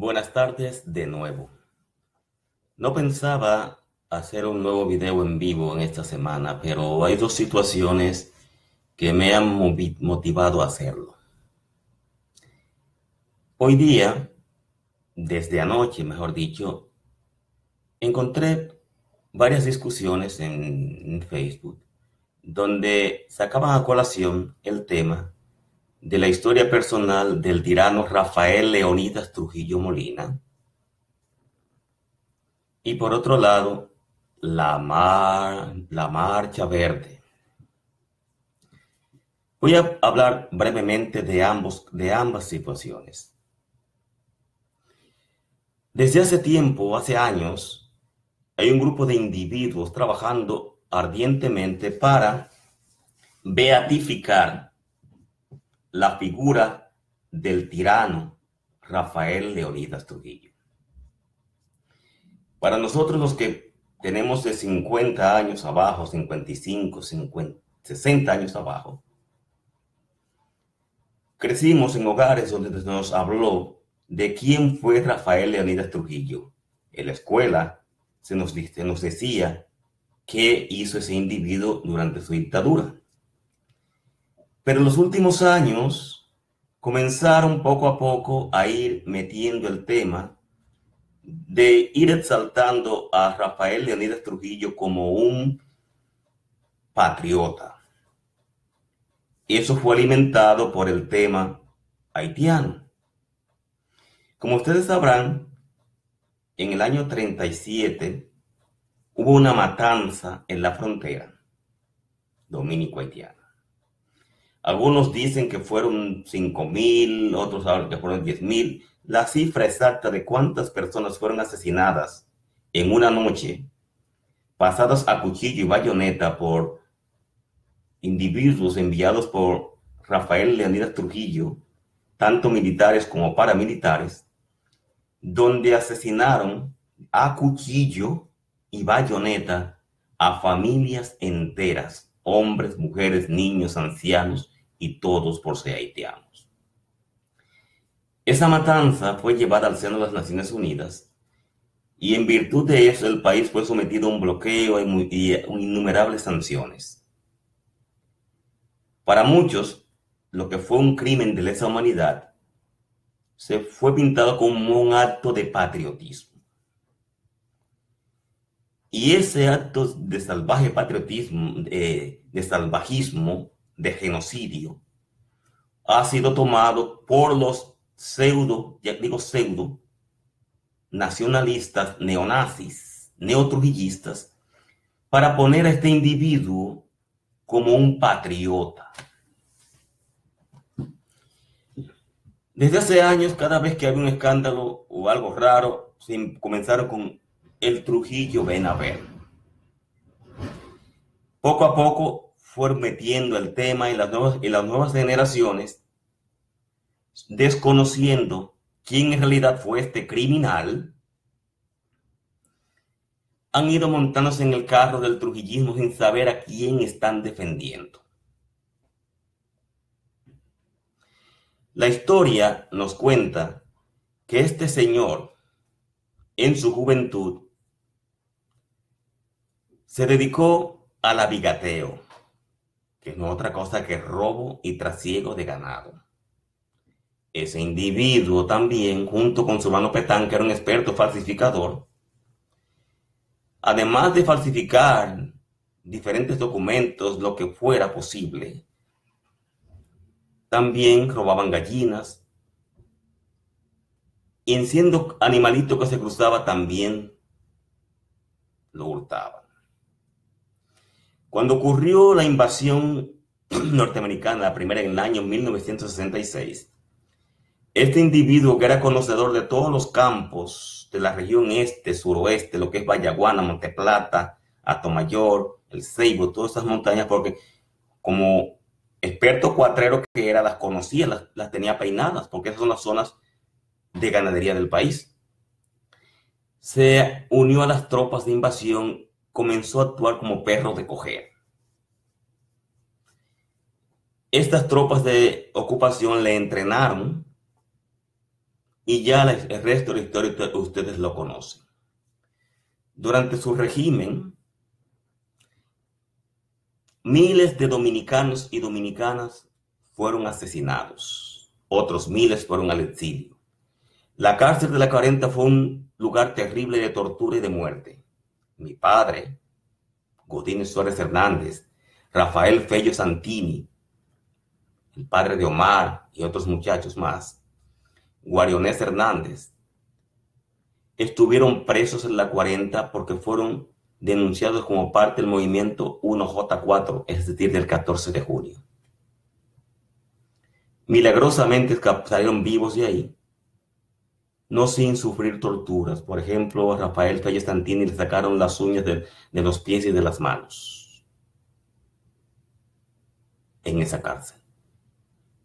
Buenas tardes de nuevo. No pensaba hacer un nuevo video en vivo en esta semana, pero hay dos situaciones que me han motivado a hacerlo. Hoy día, desde anoche, mejor dicho, encontré varias discusiones en Facebook donde sacaban a colación el tema de la historia personal del tirano Rafael Leónidas Trujillo Molina. Y por otro lado, la Marcha Verde. Voy a hablar brevemente de ambas situaciones. Desde hace tiempo, hace años, hay un grupo de individuos trabajando ardientemente para beatificar la figura del tirano Rafael Leónidas Trujillo. Para nosotros los que tenemos de 50 años abajo, 55, 50, 60 años abajo, crecimos en hogares donde nos habló de quién fue Rafael Leónidas Trujillo. En la escuela se nos decía qué hizo ese individuo durante su dictadura. Pero en los últimos años comenzaron poco a poco a ir metiendo el tema de ir exaltando a Rafael Leónidas Trujillo como un patriota. Eso fue alimentado por el tema haitiano. Como ustedes sabrán, en el año 37 hubo una matanza en la frontera dominico-haitiana. Algunos dicen que fueron 5,000, otros hablan que fueron 10,000. La cifra exacta de cuántas personas fueron asesinadas en una noche, pasadas a cuchillo y bayoneta por individuos enviados por Rafael Leónidas Trujillo, tanto militares como paramilitares, donde asesinaron a cuchillo y bayoneta a familias enteras, hombres, mujeres, niños, ancianos y todos por ser haitianos. Esa matanza fue llevada al seno de las Naciones Unidas y en virtud de eso el país fue sometido a un bloqueo y innumerables sanciones. Para muchos, lo que fue un crimen de lesa humanidad se fue pintado como un acto de patriotismo. Y ese acto de salvaje patriotismo, de salvajismo, de genocidio, ha sido tomado por los pseudo nacionalistas, neonazis, neotrujillistas, para poner a este individuo como un patriota. Desde hace años, cada vez que había un escándalo o algo raro, comenzaron con el Trujillo ven a ver. Poco a poco fueron metiendo el tema y las nuevas generaciones, desconociendo quién en realidad fue este criminal, han ido montándose en el carro del trujillismo sin saber a quién están defendiendo. La historia nos cuenta que este señor, en su juventud, se dedicó al abigateo, que no es otra cosa que robo y trasiego de ganado. Ese individuo también, junto con su hermano Petán, que era un experto falsificador, además de falsificar diferentes documentos, lo que fuera posible, también robaban gallinas, y en siendo animalito que se cruzaba también lo hurtaban. Cuando ocurrió la invasión norteamericana, la primera en el año 1966, este individuo que era conocedor de todos los campos de la región este, suroeste, lo que es Vallaguana, Monteplata, Atomayor, El Ceibo, todas esas montañas, porque como experto cuatrero que era, las conocía, las tenía peinadas, porque esas son las zonas de ganadería del país. Se unió a las tropas de invasión, comenzó a actuar como perro de coger. Estas tropas de ocupación le entrenaron, Y ya el resto de la historia ustedes lo conocen. Durante su régimen, miles de dominicanos y dominicanas fueron asesinados. Otros miles fueron al exilio. La cárcel de la 40 fue un lugar terrible de tortura y de muerte. Mi padre, Godín Suárez Hernández, Rafael Fello Santini, el padre de Omar y otros muchachos más, Guarionés Hernández, estuvieron presos en la 40 porque fueron denunciados como parte del movimiento 1J4, es decir, del 14 de junio. Milagrosamente salieron vivos de ahí, no sin sufrir torturas. Por ejemplo, a Rafael Fello Santini le sacaron las uñas de los pies y de las manos en esa cárcel.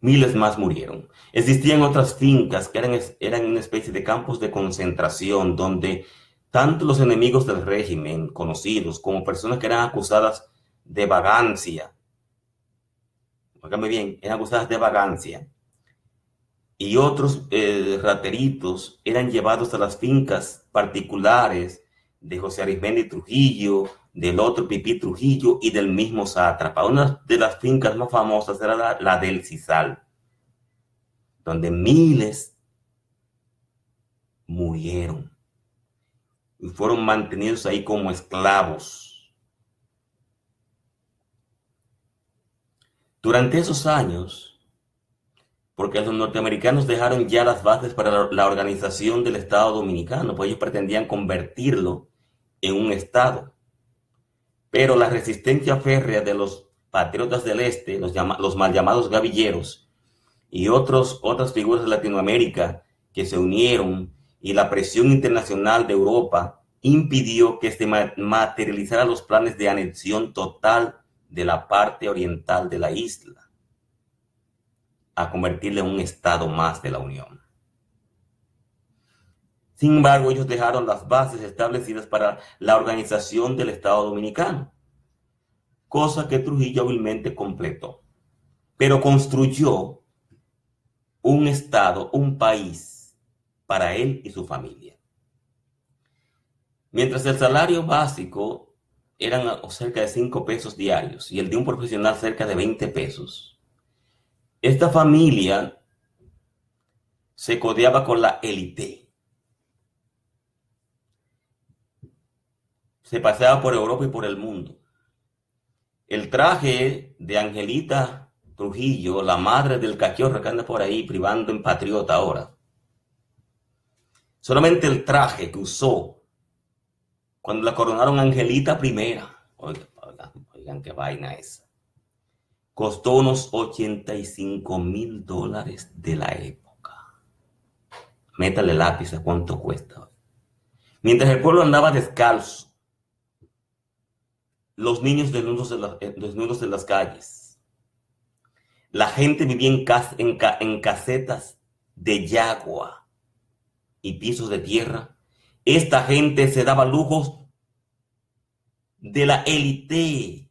Miles más murieron. Existían otras fincas que eran una especie de campos de concentración donde tanto los enemigos del régimen, conocidos, como personas que eran acusadas de vagancia, óigame bien, eran acusadas de vagancia, y otros rateritos eran llevados a las fincas particulares de José Arismendi Trujillo, del otro Pipí Trujillo y del mismo sátrapa. Una de las fincas más famosas era la del Cisal, donde miles murieron y fueron mantenidos ahí como esclavos. Durante esos años, porque los norteamericanos dejaron ya las bases para la organización del Estado Dominicano, pues ellos pretendían convertirlo en un Estado. Pero la resistencia férrea de los patriotas del Este, los mal llamados gavilleros, y otras figuras de Latinoamérica que se unieron, y la presión internacional de Europa impidió que se materializaran los planes de anexión total de la parte oriental de la isla, a convertirle en un estado más de la Unión. Sin embargo, ellos dejaron las bases establecidas para la organización del Estado Dominicano, cosa que Trujillo hábilmente completó, pero construyó un estado, un país para él y su familia. Mientras el salario básico eran cerca de 5 pesos diarios y el de un profesional cerca de 20 pesos, esta familia se codeaba con la élite. Se paseaba por Europa y por el mundo. El traje de Angelita Trujillo, la madre del cachorro que anda por ahí privando en patriota ahora, solamente el traje que usó cuando la coronaron Angelita I, oigan qué vaina esa, costó unos $85,000 de la época. Métale lápiz a cuánto cuesta. Mientras el pueblo andaba descalzo, los niños desnudos de las calles, la gente vivía en casetas de yagua y pisos de tierra. Esta gente se daba lujos de la élite,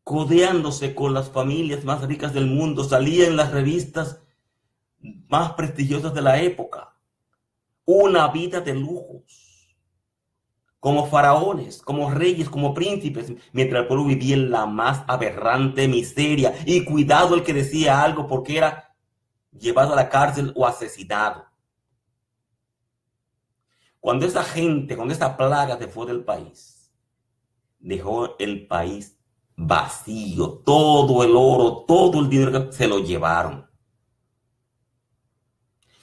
codeándose con las familias más ricas del mundo. Salía en las revistas más prestigiosas de la época. Una vida de lujos, como faraones, como reyes, como príncipes, mientras el pueblo vivía en la más aberrante miseria. Y cuidado el que decía algo, porque era llevado a la cárcel o asesinado. Cuando esa plaga se fue del país, dejó el país vacío. Todo el oro, todo el dinero se lo llevaron.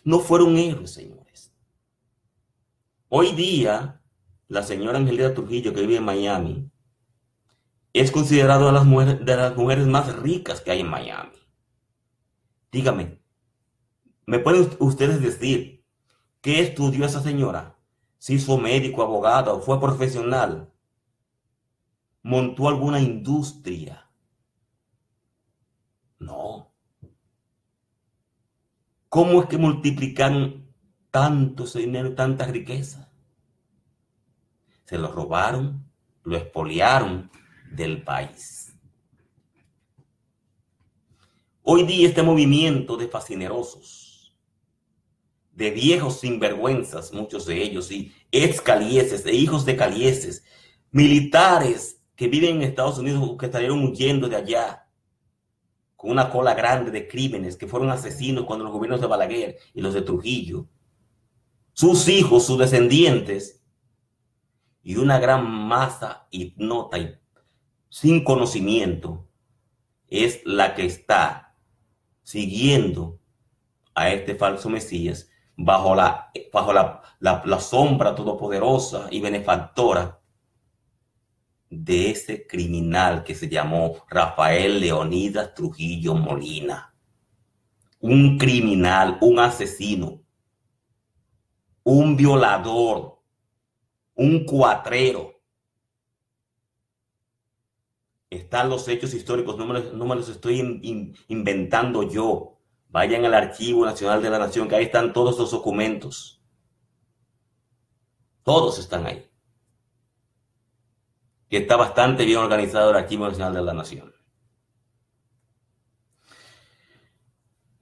No fueron héroes, señores. Hoy día, la señora Angelita Trujillo, que vive en Miami, es considerada de las mujeres más ricas que hay en Miami. Dígame, ¿me pueden ustedes decir qué estudió esa señora? Si fue médico, abogada o fue profesional. ¿Montó alguna industria? No. ¿Cómo es que multiplicaron tanto ese dinero y tanta riqueza? Se lo robaron, lo expoliaron del país. Hoy día este movimiento de fascinerosos de viejos sinvergüenzas, muchos de ellos, y ex calieses e hijos de calieses, militares que viven en Estados Unidos, que salieron huyendo de allá, con una cola grande de crímenes, que fueron asesinos cuando los gobiernos de Balaguer y los de Trujillo, sus hijos, sus descendientes, y una gran masa ignota y sin conocimiento, es la que está siguiendo a este falso Mesías bajo la sombra todopoderosa y benefactora de ese criminal que se llamó Rafael Leonidas Trujillo Molina. Un criminal, un asesino, un violador, un cuatrero. Están los hechos históricos, no me los estoy inventando yo. Vayan al Archivo Nacional de la Nación, que ahí están todos los documentos. Todos están ahí. Que está bastante bien organizado el Archivo Nacional de la Nación.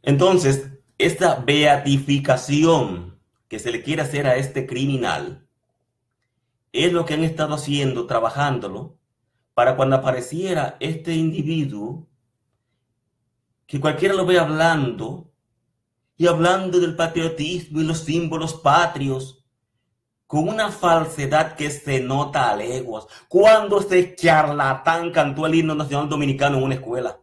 Entonces, esta beatificación que se le quiere hacer a este criminal es lo que han estado haciendo, trabajándolo, para cuando apareciera este individuo, que cualquiera lo ve hablando, y hablando del patriotismo y los símbolos patrios, con una falsedad que se nota a leguas. ¿Cuándo este charlatán cantó el himno nacional dominicano en una escuela?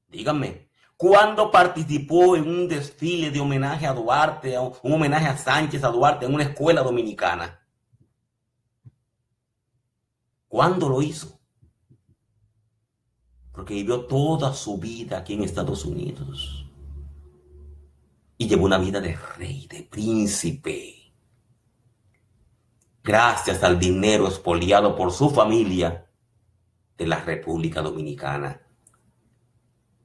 Díganme, ¿cuándo participó en un desfile de homenaje a Duarte, un homenaje a Sánchez, a Duarte, en una escuela dominicana? ¿Cuándo lo hizo? Porque vivió toda su vida aquí en Estados Unidos. Y llevó una vida de rey, de príncipe. Gracias al dinero expoliado por su familia de la República Dominicana.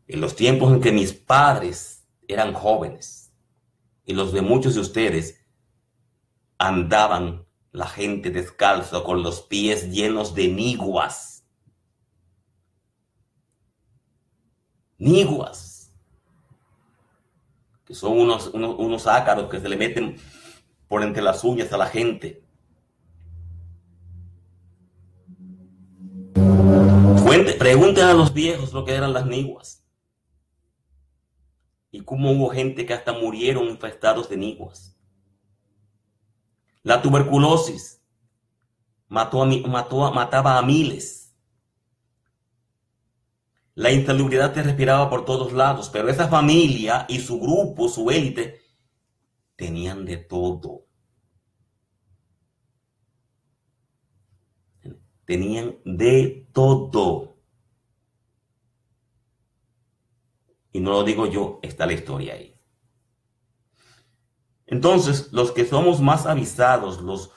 En los tiempos en que mis padres eran jóvenes y los de muchos de ustedes, andaban la gente descalzo con los pies llenos de niguas. Niguas. Que son unos ácaros que se le meten por entre las uñas a la gente. Pregunten a los viejos lo que eran las niguas. Y cómo hubo gente que hasta murieron infestados de niguas. La tuberculosis mataba a miles. La insalubridad se respiraba por todos lados, pero esa familia y su grupo, su élite, tenían de todo. Tenían de todo. Y no lo digo yo, está la historia ahí. Entonces, los que somos más avisados, los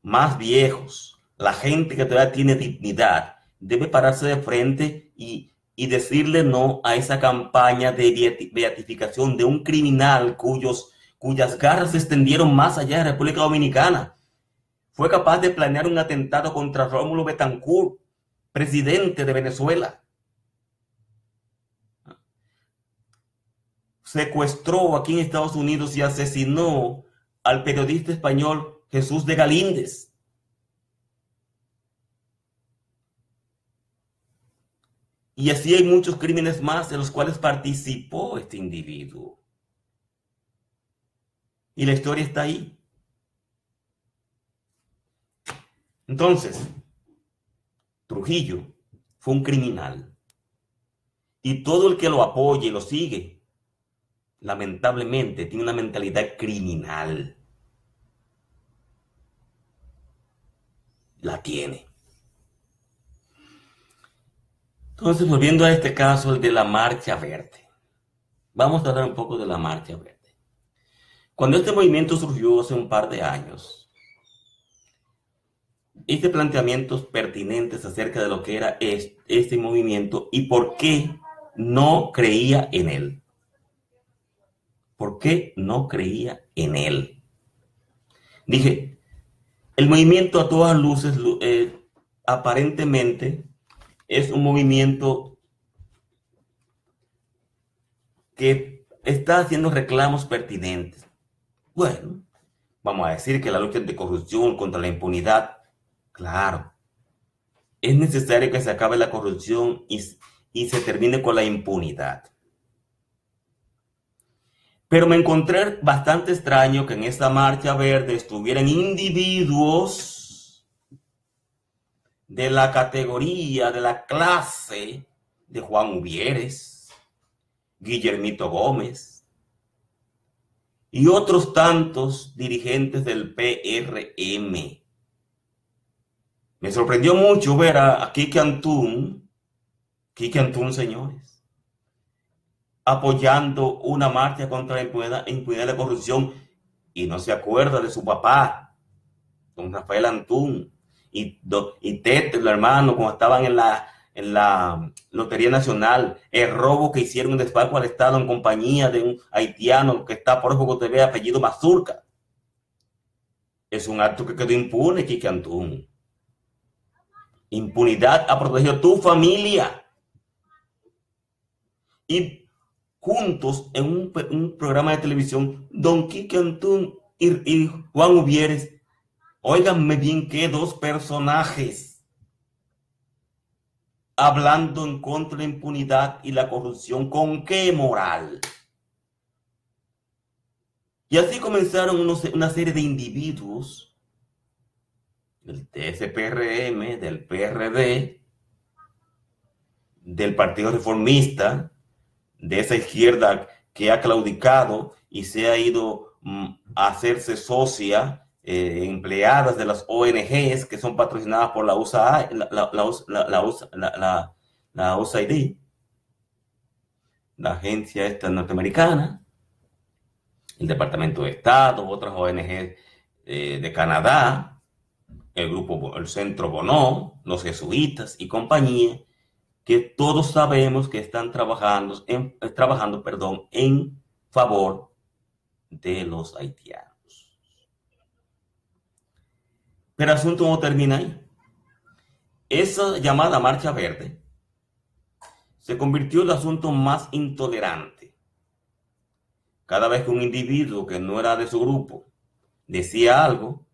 más viejos, la gente que todavía tiene dignidad, debe pararse de frente y decirle no a esa campaña de beatificación de un criminal cuyas garras se extendieron más allá de la República Dominicana. Fue capaz de planear un atentado contra Rómulo Betancourt, presidente de Venezuela. Secuestró aquí en Estados Unidos y asesinó al periodista español Jesús de Galíndez. Y así hay muchos crímenes más en los cuales participó este individuo. Y la historia está ahí. Entonces, Trujillo fue un criminal. Y todo el que lo apoye y lo sigue, lamentablemente, tiene una mentalidad criminal. La tiene. Entonces, volviendo a este caso, el de la Marcha Verde. Vamos a hablar un poco de la Marcha Verde. Cuando este movimiento surgió hace un par de años, hice planteamientos pertinentes acerca de lo que era este movimiento y por qué no creía en él. ¿Por qué no creía en él? Dije, el movimiento a todas luces, aparentemente, es un movimiento que está haciendo reclamos pertinentes. Bueno, vamos a decir que la lucha de corrupción contra la impunidad, claro, es necesario que se acabe la corrupción y se termine con la impunidad. Pero me encontré bastante extraño que en esta marcha verde estuvieran individuos de la categoría, de la clase de Juan Uvieres, Guillermito Gómez y otros tantos dirigentes del PRM. Me sorprendió mucho ver a Quique Antún, señores, apoyando una marcha contra la impunidad y la corrupción, y no se acuerda de su papá, don Rafael Antún, y Tete, el hermano, cuando estaban en la Lotería Nacional, el robo que hicieron en despacho al Estado en compañía de un haitiano que está por Foco TV, apellido Mazurca. Es un acto que quedó impune, Quique Antún. Impunidad ha protegido tu familia. Y juntos en un programa de televisión, don Quique Antún y Juan Uvieres, óiganme bien, que dos personajes hablando en contra de la impunidad y la corrupción, ¿con qué moral? Y así comenzaron una serie de individuos del TSPRM, del PRD, del Partido Reformista, de esa izquierda que ha claudicado y se ha ido a hacerse socia, empleadas de las ONGs que son patrocinadas por la USAID, la agencia esta norteamericana, el Departamento de Estado, otras ONGs de Canadá, el Centro Bonó, los jesuitas y compañía, que todos sabemos que están trabajando en favor de los haitianos. Pero el asunto no termina ahí. Esa llamada Marcha Verde se convirtió en el asunto más intolerante. Cada vez que un individuo que no era de su grupo decía algo,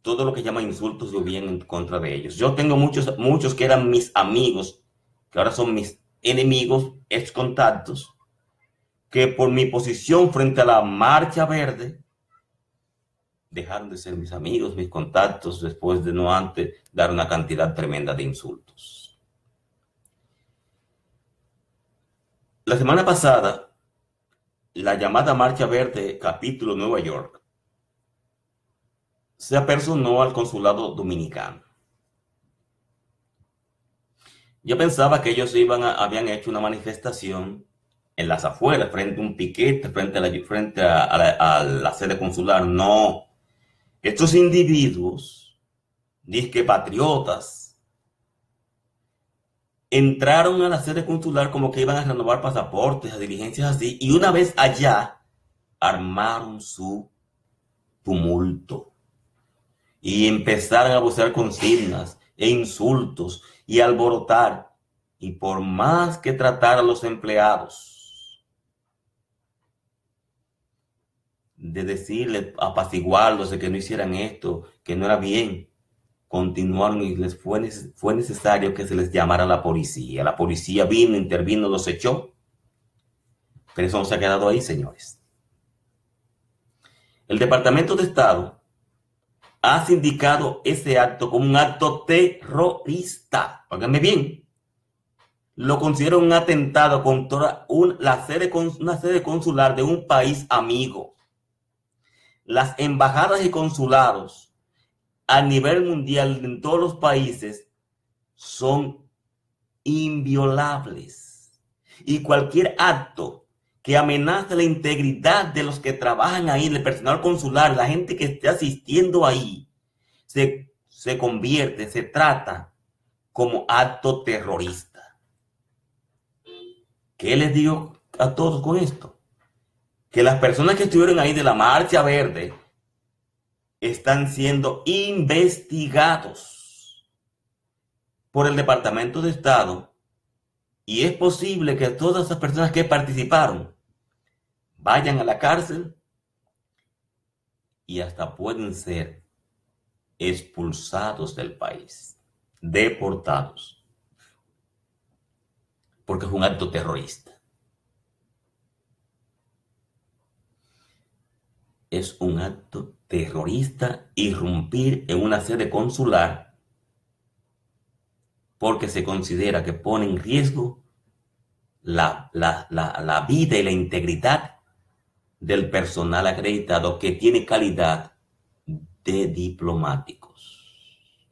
todo lo que llama insultos llovían en contra de ellos. Yo tengo muchos que eran mis amigos, que ahora son mis enemigos, ex contactos, que por mi posición frente a la Marcha Verde dejaron de ser mis amigos, mis contactos, después de no antes dar una cantidad tremenda de insultos. La semana pasada, la llamada Marcha Verde, capítulo Nueva York, se apersonó al consulado dominicano. Yo pensaba que ellos habían hecho una manifestación en las afueras, frente a un piquete, frente a la sede consular. No. Estos individuos, disque patriotas, entraron a la sede consular como que iban a renovar pasaportes, a diligencias así, y una vez allá, armaron su tumulto y empezaron a vocear consignas e insultos y alborotar, y por más que tratar a los empleados de decirles, apaciguarlos de que no hicieran esto, que no era bien, continuaron y les fue necesario que se les llamara a la policía. La policía vino, intervino, los echó, pero eso no se ha quedado ahí, señores. El Departamento de Estado ha sindicado ese acto como un acto terrorista. Óiganme bien. Lo considero un atentado contra una sede consular de un país amigo. Las embajadas y consulados a nivel mundial en todos los países son inviolables. Y cualquier acto que amenace la integridad de los que trabajan ahí, el personal consular, la gente que esté asistiendo ahí, se trata como acto terrorista. ¿Qué les digo a todos con esto? Que las personas que estuvieron ahí de la Marcha Verde están siendo investigados por el Departamento de Estado, y es posible que todas esas personas que participaron vayan a la cárcel y hasta pueden ser expulsados del país, deportados, porque es un acto terrorista. Es un acto terrorista irrumpir en una sede consular porque se considera que pone en riesgo la vida y la integridad del personal acreditado que tiene calidad de diplomáticos.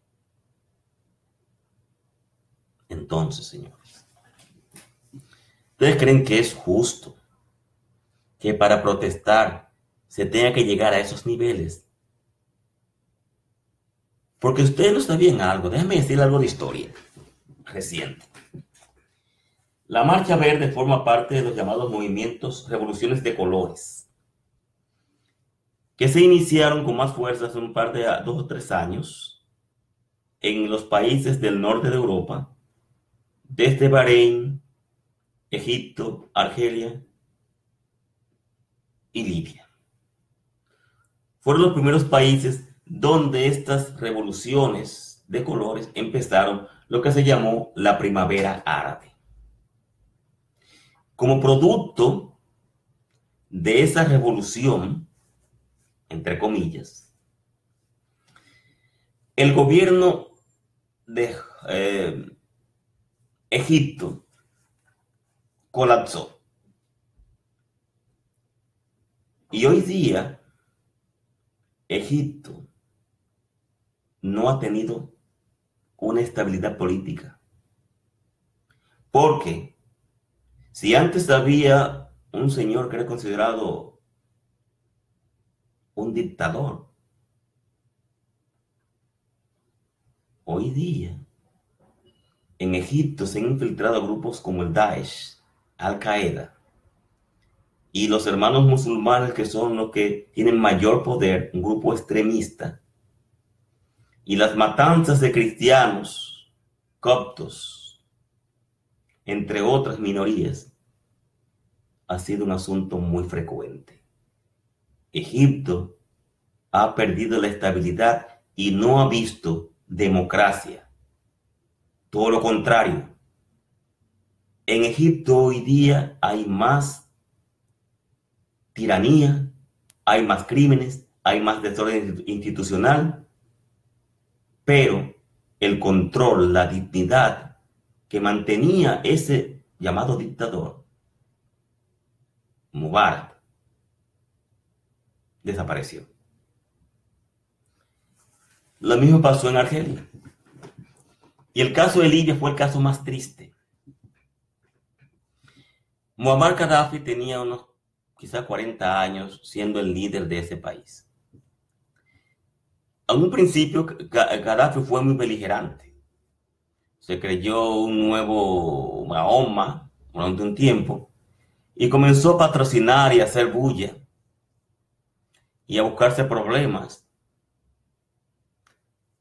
Entonces, señores, ¿ustedes creen que es justo que para protestar se tenga que llegar a esos niveles? Porque ustedes no sabían algo. Déjenme decir algo de historia reciente. La Marcha Verde forma parte de los llamados movimientos revoluciones de colores, que se iniciaron con más fuerza hace un par de 2 o 3 años en los países del norte de Europa, desde Bahrein, Egipto, Argelia y Libia. Fueron los primeros países donde estas revoluciones de colores empezaron, lo que se llamó la Primavera Árabe. Como producto de esa revolución, entre comillas, el gobierno de Egipto colapsó. Y hoy día Egipto no ha tenido una estabilidad política. Porque si antes había un señor que era considerado un dictador, hoy día en Egipto se han infiltrado grupos como el Daesh, Al-Qaeda y los hermanos musulmanes, que son los que tienen mayor poder, un grupo extremista, y las matanzas de cristianos, coptos, entre otras minorías, ha sido un asunto muy frecuente. Egipto ha perdido la estabilidad y no ha visto democracia. Todo lo contrario. En Egipto hoy día hay más tiranía, hay más crímenes, hay más desorden institucional, pero el control, la dignidad que mantenía ese llamado dictador, Mubarak, desapareció. Lo mismo pasó en Argelia. Y el caso de Libia fue el caso más triste. Muammar Gaddafi tenía unos quizá 40 años siendo el líder de ese país. En un principio, Gaddafi fue muy beligerante. Se creyó un nuevo Mahoma durante un tiempo y comenzó a patrocinar y a hacer bulla y a buscarse problemas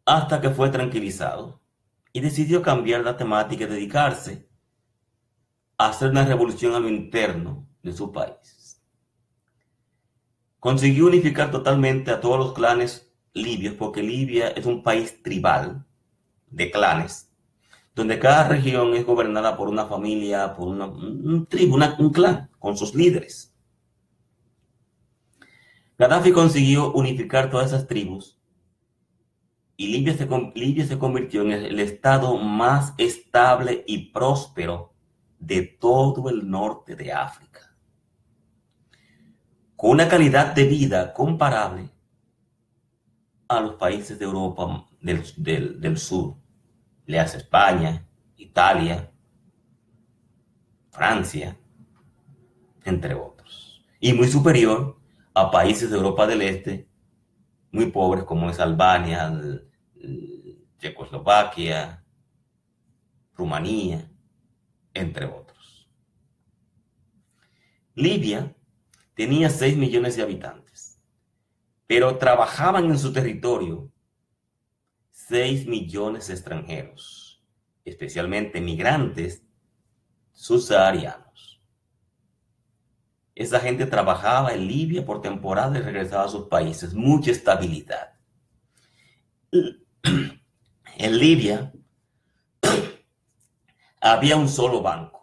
hasta que fue tranquilizado y decidió cambiar la temática y dedicarse a hacer una revolución a lo interno de su país. Consiguió unificar totalmente a todos los clanes libios, porque Libia es un país tribal de clanes, donde cada región es gobernada por una familia, por un tribu, un clan, con sus líderes. Gaddafi consiguió unificar todas esas tribus y Libia se convirtió en el estado más estable y próspero de todo el norte de África, con una calidad de vida comparable a los países de Europa del sur, le hace España, Italia, Francia, entre otros, y muy superior a países de Europa del Este muy pobres como es Albania, Checoslovaquia, Rumanía, entre otros. Libia tenía 6 millones de habitantes, pero trabajaban en su territorio 6 millones de extranjeros, especialmente migrantes subsaharianos. Esa gente trabajaba en Libia por temporada y regresaba a sus países. Mucha estabilidad. En Libia había un solo banco.